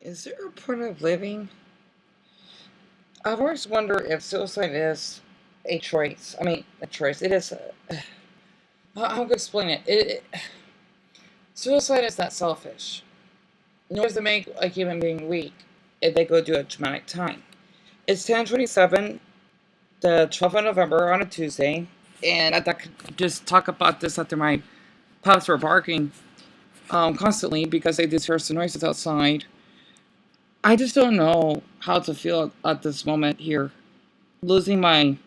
Is there a point of living? I've always wondered if suicide is a choice. I mean, a choice. It is. How can I explain it? Suicide is not selfish, nor does it make a human being weak if they go through a traumatic time. It's 10:27, the 12th of November on a Tuesday, and I could just talk about this after my pups were barking constantly because they disperse the noises outside. I just don't know how to feel at this moment here. Losing my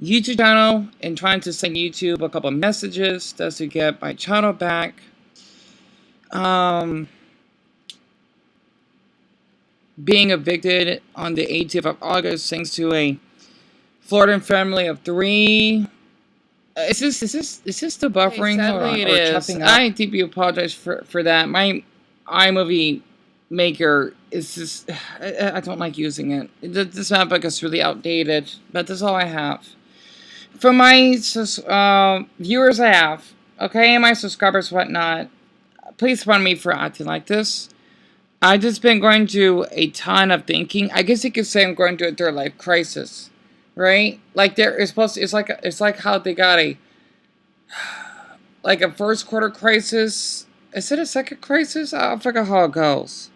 YouTube channel and trying to send YouTube a couple messages just to get my channel back. Um, Being evicted on the 18th of August thanks to a Florida family of 3. Is this the buffering? Hold on, Sadly it or is. chopping up? I deeply apologize for that. My iMovie maker is just I don't like using it. This map is really outdated, but that's all I have. For my viewers I have, okay, my subscribers, whatnot, please pardon me for acting like this. I've just been going through a ton of thinking. I guess you could say I'm going through a third life crisis, right? Like there is supposed to, it's like how they got a first quarter crisis. Is it a second crisis? I forget how it goes.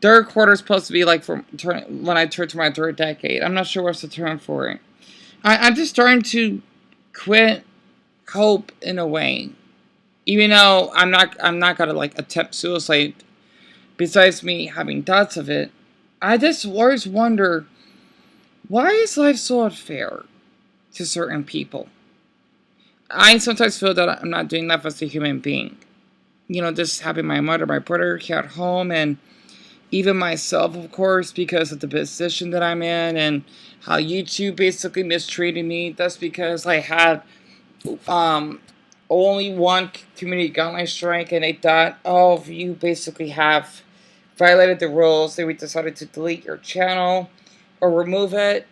Third quarter is supposed to be like when I turn to my third decade. I'm not sure what's the term for it. I'm just starting to quit hope in a way, even though I'm not gonna like attempt suicide. Besides me having thoughts of it, I just always wonder, why is life so unfair to certain people? I sometimes feel that I'm not doing enough as a human being. Just having my mother, my brother here at home, and even myself, of course, because of the position that I'm in and how YouTube basically mistreated me. That's because I had um, only one community guideline strike, and they thought, oh, if you basically have violated the rules, they decided to delete your channel or remove it.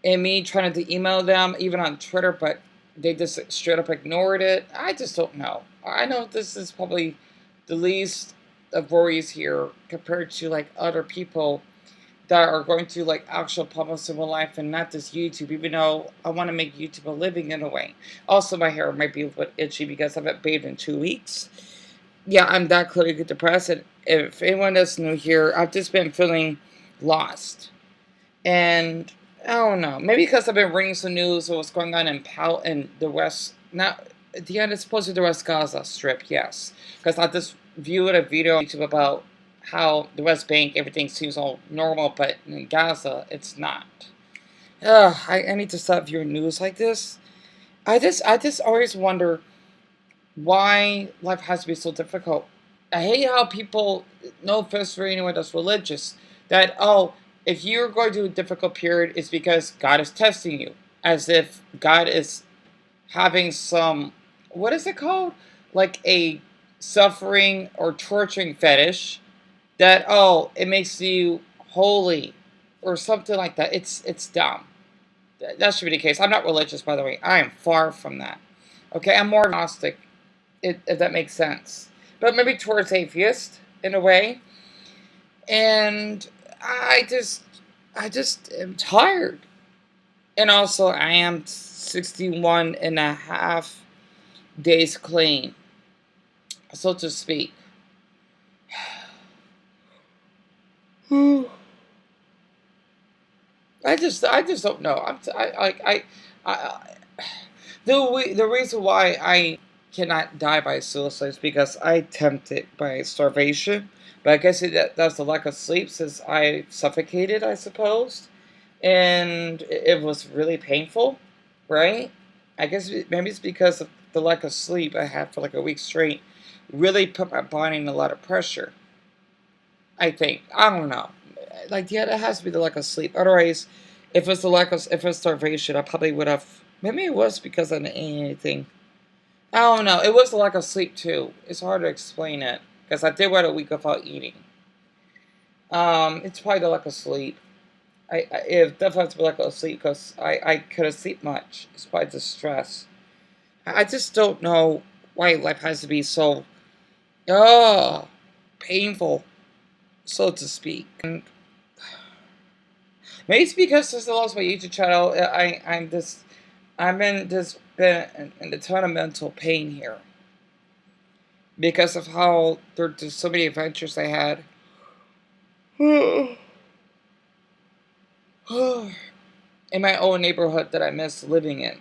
And me trying to email them, even on Twitter, but they just straight up ignored it. I just don't know. I know this is probably the least of worries here compared to like other people that are going to like actual public civil life and not just YouTube, even though I want to make YouTube a living in a way. Also, my hair might be a bit itchy because I haven't bathed in 2 weeks. Yeah, I'm that clearly depressed. And if anyone that's new here, I've just been feeling lost. And I don't know. Maybe because I've been reading some news of what's going on in the West. Not at the end, it's supposed to be the West Gaza Strip, yes. Because I just viewed a video on YouTube about how the West Bank, everything seems all normal, but in Gaza, it's not. I need to stop viewing news like this. I just always wonder why life has to be so difficult. I hate how people, no offense for anyone that's religious, that, oh, if you're going through a difficult period, it's because God is testing you. As if God is having some, what is it called? Like a suffering or torturing fetish that, oh, it makes you holy or something like that. It's dumb. That should be the case. I'm not religious, by the way. I am far from that. Okay, I'm more agnostic, if that makes sense. But maybe towards atheist in a way. And I just am tired. And also, I am 61 and a half days clean, so to speak. I just don't know. I the reason why I cannot die by suicide is because I tempted by starvation. But I guess that's the lack of sleep since I suffocated, I suppose, and it was really painful, right? I guess maybe it's because of the lack of sleep I had for like a week straight. Really put my body in a lot of pressure. I think. I don't know. Like, yeah, that has to be the lack of sleep. Otherwise, if it's starvation, I probably would have. Maybe it was because I didn't eat anything. I don't know. It was the lack of sleep too. It's hard to explain it because I did wait a week without eating. It's probably the lack of sleep. It definitely has to be lack of sleep because I couldn't sleep much. It's probably the stress. I just don't know why life has to be so, oh, painful. so to speak. And maybe it's because since I lost my YouTube channel, I'm in this been in a ton of mental pain here because of how there's so many adventures I had. In my own neighborhood that I miss living in,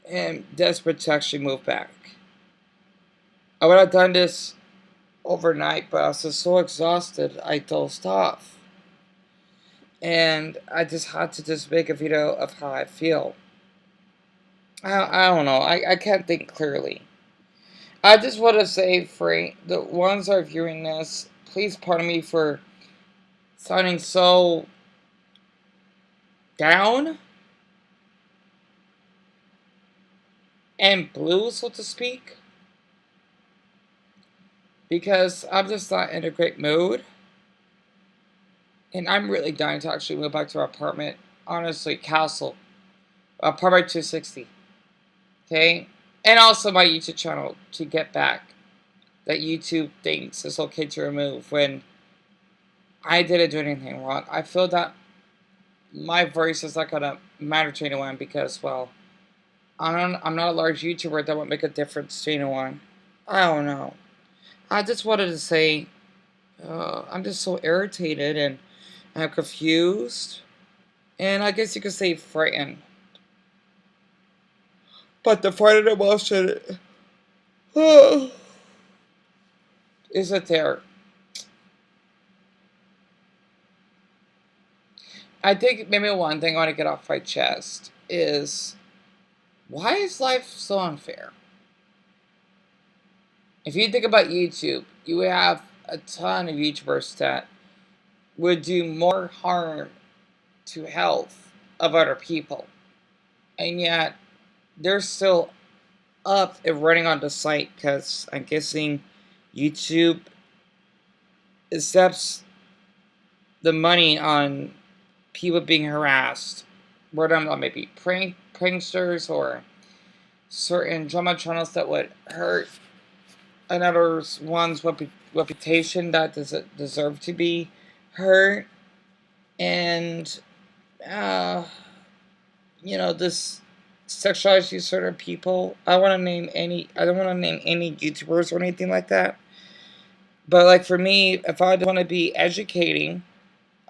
and desperate to actually move back. I would have done this overnight, but I was just so exhausted I dozed off. And I just had to just make a video of how I feel. I don't know. I can't think clearly. I just want to say for the ones that are viewing this, please pardon me for sounding so down and blue, so to speak. Because I'm just not in a great mood. And I'm really dying to actually move back to our apartment. Honestly, Castle. Apartment 260. Okay? And also my YouTube channel to get back. That YouTube thinks it's okay to remove when I didn't do anything wrong. I feel that my voice is not gonna matter to anyone because, well, I'm not a large YouTuber that would make a difference to anyone. I don't know. I just wanted to say, I'm just so irritated and I'm confused. And I guess you could say frightened. But the frightened emotion isn't there. I think maybe one thing I want to get off my chest is why is life so unfair? If you think about YouTube, you have a ton of YouTubers that would do more harm to health of other people. And yet, they're still up and running on the site because I'm guessing YouTube accepts the money on people being harassed. Whether them maybe pranksters or certain drama channels that would hurt another one's reputation that doesn't deserve to be hurt. And, uh, this sexualizing certain people. I don't want to name any YouTubers or anything like that. But, like, for me, if I want to be educating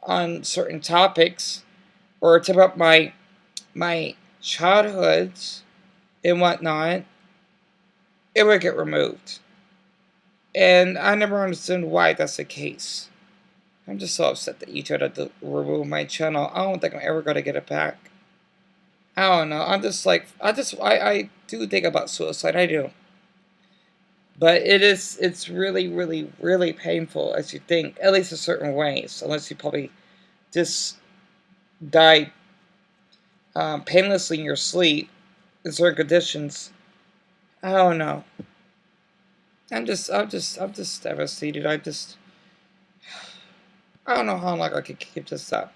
on certain topics or talk about my childhoods and whatnot, it would get removed. And I never understood why that's the case. I'm just so upset that you tried to remove my channel. I don't think I'm ever gonna get it back. I don't know. I'm just like I do think about suicide. I do. But it's really, really, really painful as you think, at least in certain ways, unless you probably just die painlessly in your sleep in certain conditions. I don't know. I'm just devastated. I don't know how long I could keep this up.